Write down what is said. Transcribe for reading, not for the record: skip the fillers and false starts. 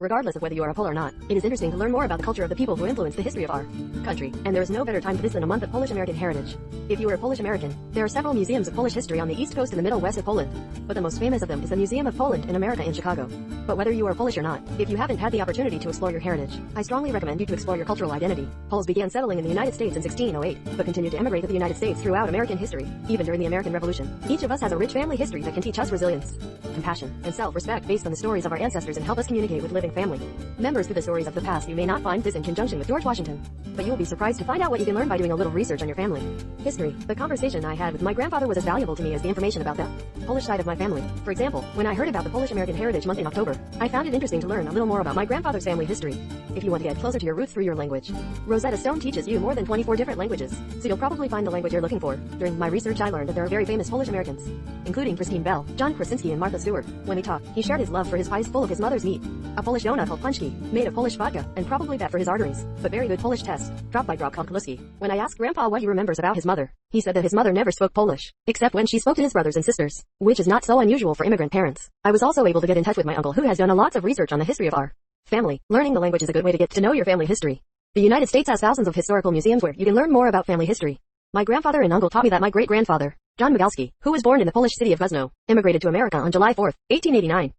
Regardless of whether you are a Pole or not, it is interesting to learn more about the culture of the people who influenced the history of our country, and there is no better time for this than a month of Polish American heritage. If you are a Polish American, there are several museums of Polish history on the East Coast and the Middle West of Poland, but the most famous of them is the Museum of Poland in America in Chicago. But whether you are Polish or not, if you haven't had the opportunity to explore your heritage, I strongly recommend you to explore your cultural identity. Poles began settling in the United States in 1608, but continued to emigrate to the United States throughout American history, even during the American Revolution. Each of us has a rich family history that can teach us resilience, compassion, and self-respect based on the stories of our ancestors and help us communicate with living family members through the stories of the past. You may not find this in conjunction with George Washington, but you will be surprised to find out what you can learn by doing a little research on your family history. The conversation I had with my grandfather was as valuable to me as the information about the Polish side of my family. For example, when I heard about the Polish American Heritage Month in October, I found it interesting to learn a little more about my grandfather's family history. If you want to get closer to your roots through your language, Rosetta Stone teaches you more than 24 different languages, so you'll probably find the language you're looking for. During my research, I learned that there are very famous Polish Americans, including Christine Bell, John Krasinski, and Martha Stewart. When we talked, he shared his love for his pies full of his mother's meat, a Polish donut called punchki, made of Polish vodka, and probably bad for his arteries, but very good Polish test, drop by drop called kaluski. When I asked Grandpa what he remembers about his mother, he said that his mother never spoke Polish, except when she spoke to his brothers and sisters, which is not so unusual for immigrant parents. I was also able to get in touch with my uncle, who has done a lots of research on the history of our family. Learning the language is a good way to get to know your family history. The United States has thousands of historical museums where you can learn more about family history. My grandfather and uncle taught me that my great-grandfather, John Migalski, who was born in the Polish city of Guzno, immigrated to America on July 4, 1889.